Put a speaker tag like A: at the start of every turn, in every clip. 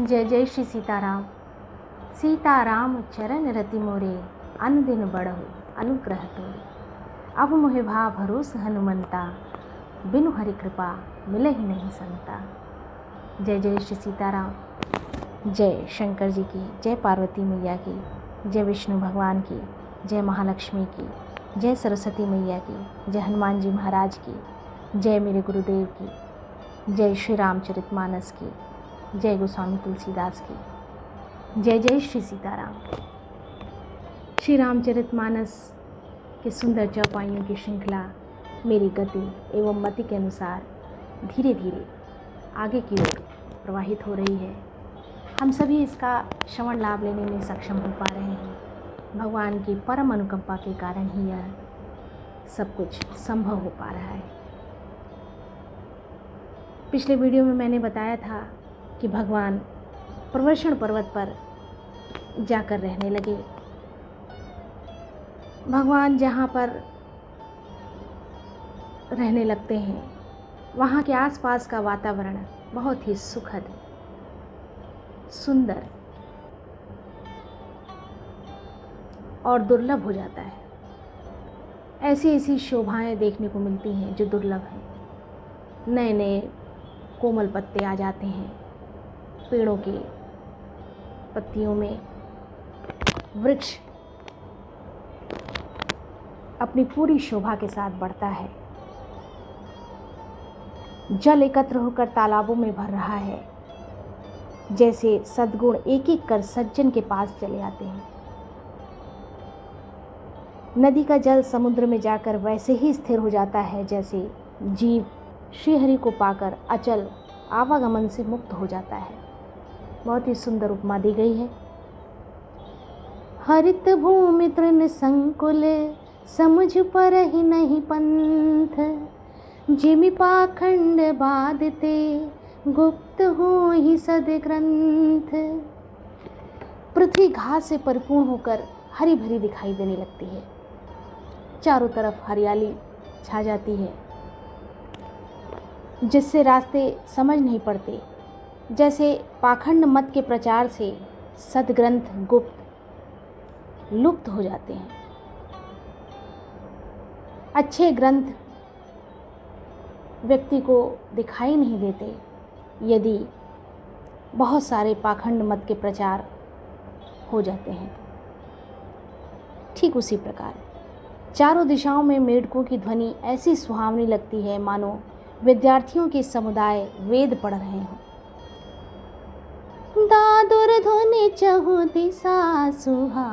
A: जय जय श्री सीताराम। सीताराम चरण रति मोरे, अन दिन बढ़हु अनुग्रह तोरे। अब मोहे भा भरोस हनुमंता, बिनु हरि कृपा मिले ही नहीं संता। जय जय श्री सीताराम। जय शंकर जी की, जय पार्वती मैया की, जय विष्णु भगवान की, जय महालक्ष्मी की, जय सरस्वती मैया की, जय हनुमान जी महाराज की, जय मेरे गुरुदेव की, जय श्री रामचरितमानस की, जय गोस्वामी तुलसीदास की। जय जय श्री सीताराम। श्री रामचरितमानस के सुंदर चौपाइयों की श्रृंखला मेरी गति एवं मति के अनुसार धीरे धीरे आगे की ओर प्रवाहित हो रही है। हम सभी इसका श्रवण लाभ लेने में सक्षम हो पा रहे हैं। भगवान की परम अनुकंपा के कारण ही यह सब कुछ संभव हो पा रहा है। पिछले वीडियो में मैंने बताया था कि भगवान प्रवर्षण पर्वत पर जाकर रहने लगे। भगवान जहाँ पर रहने लगते हैं वहाँ के आसपास का वातावरण बहुत ही सुखद, सुंदर और दुर्लभ हो जाता है। ऐसी ऐसी शोभाएं देखने को मिलती हैं जो दुर्लभ हैं। नए नए कोमल पत्ते आ जाते हैं पेड़ों की पत्तियों में। वृक्ष अपनी पूरी शोभा के साथ बढ़ता है। जल एकत्र होकर तालाबों में भर रहा है। जैसे सद्गुण एक एक कर सज्जन के पास चले आते हैं। नदी का जल समुद्र में जाकर वैसे ही स्थिर हो जाता है जैसे जीव श्रीहरि को पाकर अचल आवागमन से मुक्त हो जाता है। बहुत ही सुंदर उपमा दी गई है। हरित भूमि तृण संकुल, समझ पर ही नहीं पंथ। जिमि पाखंड बाधते, गुप्त हो ही सदग्रंथ। पृथ्वी घास से परिपूर्ण होकर हरी भरी दिखाई देने लगती है। चारों तरफ हरियाली छा जाती है जिससे रास्ते समझ नहीं पड़ते। जैसे पाखंड मत के प्रचार से सदग्रंथ गुप्त लुप्त हो जाते हैं। अच्छे ग्रंथ व्यक्ति को दिखाई नहीं देते यदि बहुत सारे पाखंड मत के प्रचार हो जाते हैं। ठीक उसी प्रकार चारों दिशाओं में मेढकों की ध्वनि ऐसी सुहावनी लगती है मानो विद्यार्थियों के समुदाय वेद पढ़ रहे हों। दादुर ध्वनि चहु दिशा सुहाई,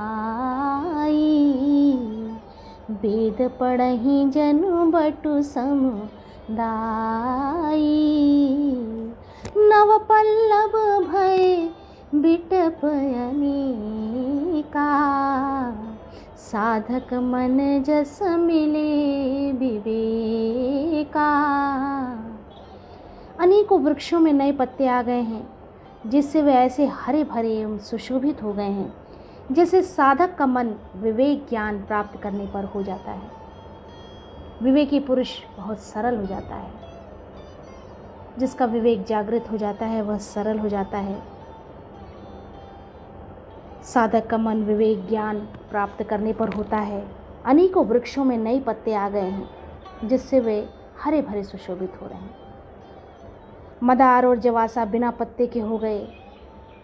A: वेद पढ़हि जनु बटु समुदाई। नव पल्लव भय बिटप अनेका, साधक मन जस मिले विवेका। अनेकों वृक्षों में नए पत्ते आ गए हैं जिससे वे ऐसे हरे भरे एवं सुशोभित हो गए हैं जैसे साधक का मन विवेक ज्ञान प्राप्त करने पर हो जाता है। विवेकी पुरुष बहुत सरल हो जाता है। जिसका विवेक जागृत हो जाता है वह सरल हो जाता है। साधक का मन विवेक ज्ञान प्राप्त करने पर होता है। अनेकों वृक्षों में नए पत्ते आ गए हैं जिससे वे हरे भरे सुशोभित हो रहे हैं। मदार और जवासा बिना पत्ते के हो गए।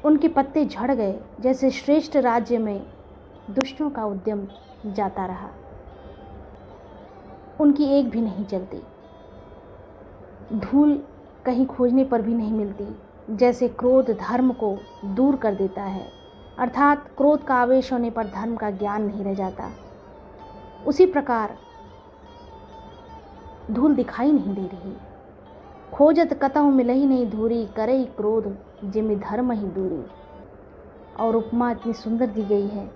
A: उनके पत्ते झड़ गए जैसे श्रेष्ठ राज्य में दुष्टों का उद्यम जाता रहा। उनकी एक भी नहीं चलती। धूल कहीं खोजने पर भी नहीं मिलती। जैसे क्रोध धर्म को दूर कर देता है, अर्थात क्रोध का आवेश होने पर धर्म का ज्ञान नहीं रह जाता, उसी प्रकार धूल दिखाई नहीं दे रही। खोजत कतहु मिलहि नहीं धूरी, करई क्रोध जिमि धर्म ही दूरी। और उपमा इतनी सुंदर दी गई है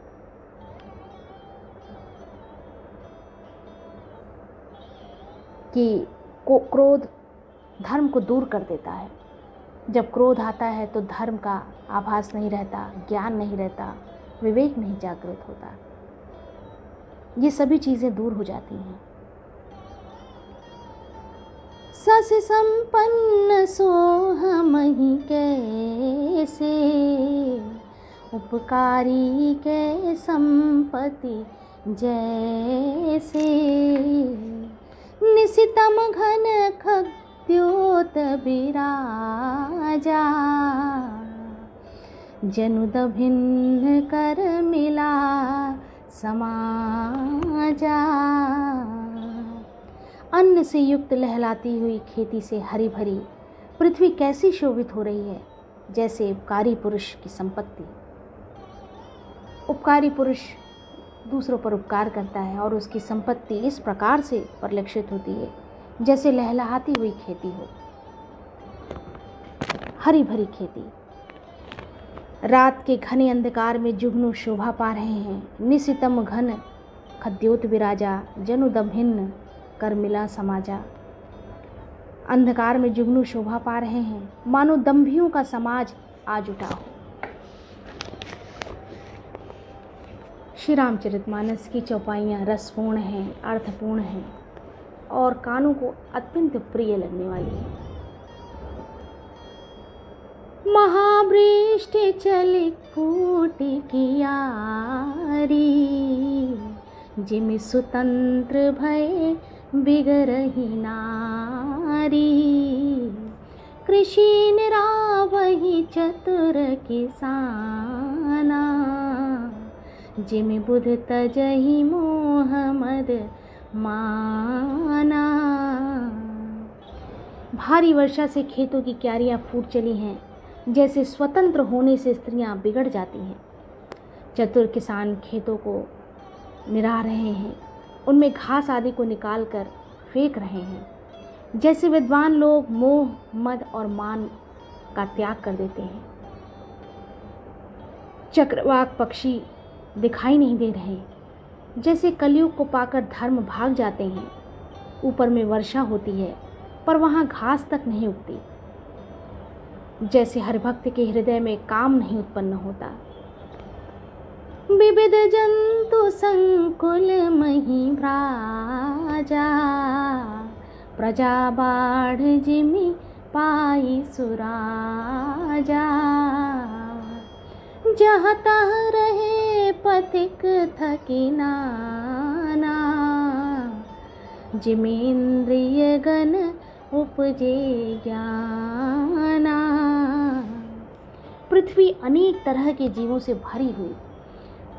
A: कि क्रोध धर्म को दूर कर देता है। जब क्रोध आता है तो धर्म का आभास नहीं रहता, ज्ञान नहीं रहता, विवेक नहीं जागृत होता। ये सभी चीज़ें दूर हो जाती हैं। सस संपन्न सोहमहि के जैसे, उपकारी के संपत्ति जैसे। निशितम घन खद्योत बिराजा, जनुद भिन्न कर मिला समाजा। अन्न से युक्त लहलाती हुई खेती से हरी भरी पृथ्वी कैसी शोभित हो रही है, जैसे उपकारी पुरुष की संपत्ति। उपकारी पुरुष दूसरों पर उपकार करता है और उसकी संपत्ति इस प्रकार से परिलक्षित होती है जैसे लहलहाती हुई खेती हो, हरी भरी खेती। रात के घने अंधकार में जुगनू शोभा पा रहे हैं। निशितम घन खद्योत विराजा, जनु दभिन्न कर मिला समाजा। अंधकार में जुगनू शोभा पा रहे हैं, मानो दंभियों का समाज आज उठा हो। श्री रामचरितमानस की चौपाइयाँ रसपूर्ण हैं, अर्थपूर्ण हैं और कानों को अत्यंत प्रिय लगने वाली है। महावृष्टि चली फूटी कियारी, जिमि स्वतंत्र भय बिगरही नारी। कृषि निरावही चतुर किसाना, जिमि बुध तजहि मोह मद माना। भारी वर्षा से खेतों की क्यारियां फूट चली हैं, जैसे स्वतंत्र होने से स्त्रियां बिगड़ जाती हैं। चतुर किसान खेतों को निराह रहे हैं, उनमें घास आदि को निकाल कर फेंक रहे हैं। जैसे विद्वान लोग मोह मद और मान का त्याग कर देते हैं। चक्रवाक पक्षी दिखाई नहीं दे रहे, जैसे कलयुग को पाकर धर्म भाग जाते हैं। ऊपर में वर्षा होती है पर वहाँ घास तक नहीं उगती। जैसे हरिभक्त के हृदय में काम नहीं उत्पन्न होता। विविध जंतु संकुल मही भ्राजा, प्रजा बाढ़ जिमि पाई सुराजा। जहाँ तहाँ रहे पथिक थकी नाना, जिमि इंद्रिय गण उपजे ज्ञाना। पृथ्वी अनेक तरह के जीवों से भरी हुई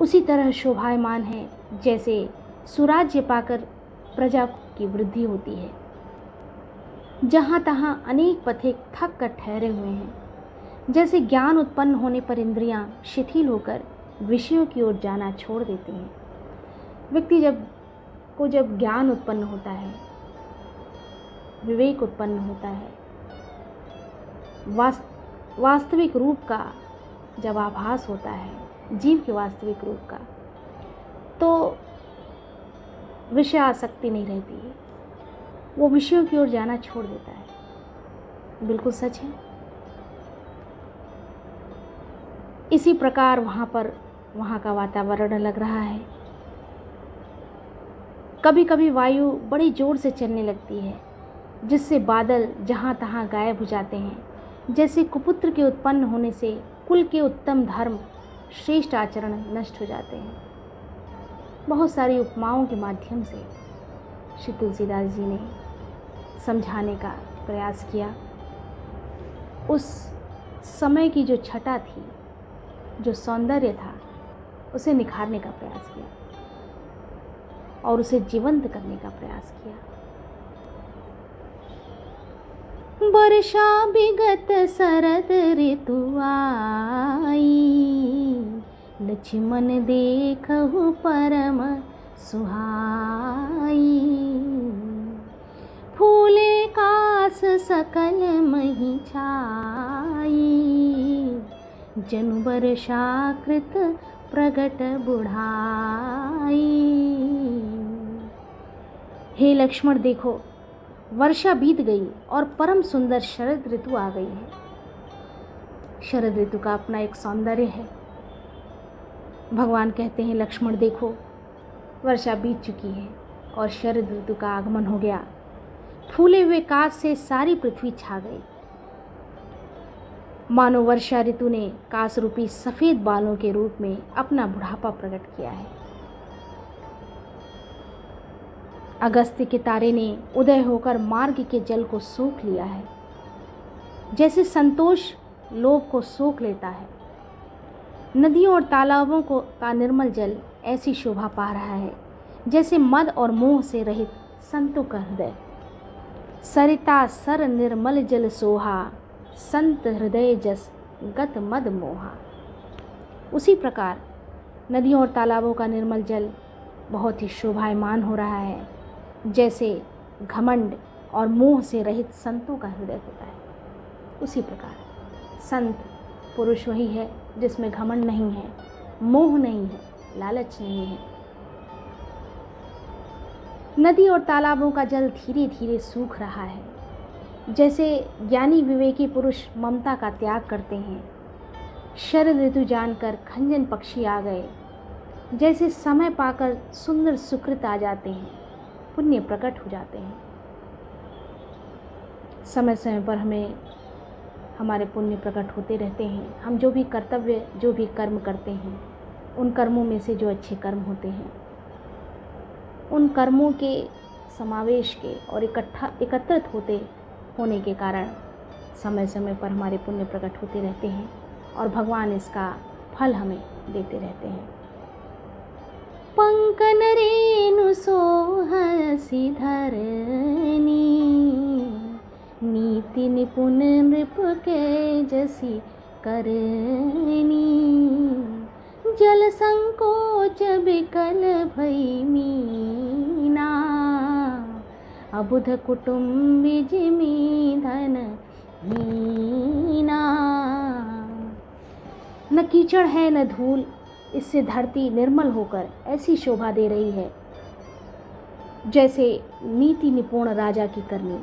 A: उसी तरह शोभायमान है, जैसे सुराज्य पाकर प्रजा की वृद्धि होती है। जहाँ तहाँ अनेक पथिक थक कर ठहरे हुए हैं, जैसे ज्ञान उत्पन्न होने पर इंद्रियां शिथिल होकर विषयों की ओर जाना छोड़ देती हैं। व्यक्ति जब ज्ञान उत्पन्न होता है, विवेक उत्पन्न होता है, वास्तविक रूप का जब आभास होता है, जीव के वास्तविक रूप का, तो विषय आसक्ति नहीं रहती है, वो विषयों की ओर जाना छोड़ देता है। बिल्कुल सच है। इसी प्रकार वहाँ का वातावरण लग रहा है। कभी कभी वायु बड़ी जोर से चलने लगती है, जिससे बादल जहाँ तहाँ गायब हो जाते हैं। जैसे कुपुत्र के उत्पन्न होने से कुल के उत्तम धर्म, श्रेष्ठ आचरण नष्ट हो जाते हैं। बहुत सारी उपमाओं के माध्यम से श्री तुलसीदास जी ने समझाने का प्रयास किया। उस समय की जो छटा थी, जो सौंदर्य था, उसे निखारने का प्रयास किया और उसे जीवंत करने का प्रयास किया। वर्षा विगत शरद ऋतु आई, लक्ष्मण देखहु परम सुहाई। फूले कास सकल मही छाई, जनु वर्षाकृत प्रगट बुढ़ाई। हे लक्ष्मण, देखो वर्षा बीत गई और परम सुंदर शरद ऋतु आ गई है। शरद ऋतु का अपना एक सौंदर्य है। भगवान कहते हैं, लक्ष्मण देखो वर्षा बीत चुकी है और शरद ऋतु का आगमन हो गया। फूले हुए काश से सारी पृथ्वी छा गई। मानो वर्षा ऋतु ने काश रूपी सफ़ेद बालों के रूप में अपना बुढ़ापा प्रकट किया है। अगस्त्य के तारे ने उदय होकर मार्ग के जल को सोख लिया है। जैसे संतोष लोभ को सोख लेता है, नदियों और तालाबों का निर्मल जल ऐसी शोभा पा रहा है जैसे मद और मोह से रहित संतों का हृदय। सरिता सर निर्मल जल सोहा, संत हृदय जस गत मद मोहा। उसी प्रकार नदियों और तालाबों का निर्मल जल बहुत ही शोभायमान हो रहा है जैसे घमंड और मोह से रहित संतों का हृदय होता है। उसी प्रकार संत पुरुष वही है जिसमें घमंड नहीं है, मोह नहीं है, लालच नहीं है। नदी और तालाबों का जल धीरे धीरे सूख रहा है जैसे ज्ञानी विवेकी पुरुष ममता का त्याग करते हैं। शरद ऋतु जानकर खंजन पक्षी आ गए, जैसे समय पाकर सुंदर सुकृत आ जाते हैं, पुण्य प्रकट हो जाते हैं। समय समय पर हमें हमारे पुण्य प्रकट होते रहते हैं। हम जो भी कर्तव्य, जो भी कर्म करते हैं, उन कर्मों में से जो अच्छे कर्म होते हैं, उन कर्मों के समावेश के और एकत्रित होने के कारण समय समय पर हमारे पुण्य प्रकट होते रहते हैं और भगवान इसका फल हमें देते रहते हैं। पंकन रेणु सोहसी धरनी, नीति निपुण नृप के जसी करनी, जल संकोच बिकल भई मीना, अबुध कुटुम्बी जिमी धन हीना। न कीचड़ है न धूल, इससे धरती निर्मल होकर ऐसी शोभा दे रही है जैसे नीति निपुण राजा की करनी।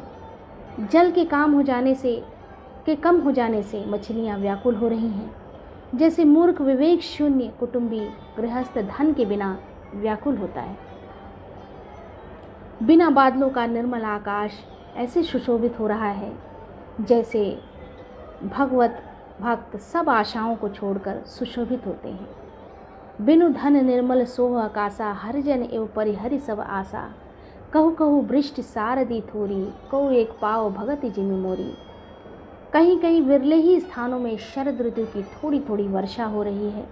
A: जल के कम हो जाने से मछलियाँ व्याकुल हो रही हैं, जैसे मूर्ख विवेक शून्य कुटुंबी गृहस्थ धन के बिना व्याकुल होता है। बिना बादलों का निर्मल आकाश ऐसे सुशोभित हो रहा है जैसे भगवत भक्त सब आशाओं को छोड़कर सुशोभित होते हैं। बिनु धन निर्मल सोह आकाशा, हरिजन एवं परिहरि सब आशा, कहु कहु वृष्टि सारदी थोरी, कहु एक पाव भगति जिमि मोरी। कहीं कहीं विरले ही स्थानों में शरद ऋतु की थोड़ी थोड़ी वर्षा हो रही है,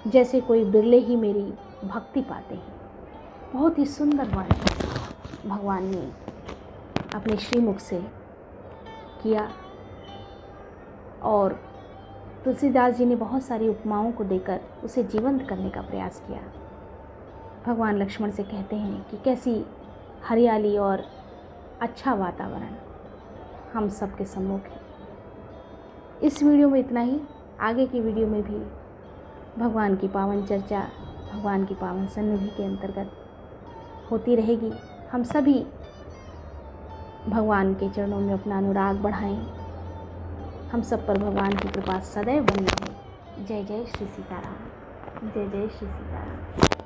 A: जैसे कोई बिरले ही मेरी भक्ति पाते हैं। बहुत ही सुंदर वर्णन भगवान ने अपने श्रीमुख से किया और तुलसीदास जी ने बहुत सारी उपमाओं को देकर उसे जीवंत करने का प्रयास किया। भगवान लक्ष्मण से कहते हैं कि कैसी हरियाली और अच्छा वातावरण हम सबके सम्मुख है। इस वीडियो में इतना ही। आगे की वीडियो में भी भगवान की पावन चर्चा, भगवान की पावन सन्निधि के अंतर्गत होती रहेगी। हम सभी भगवान के चरणों में अपना अनुराग बढ़ाएं। हम सब पर भगवान की कृपा सदैव बनी रहे। जय जय श्री सीताराम। जय जय श्री सीताराम।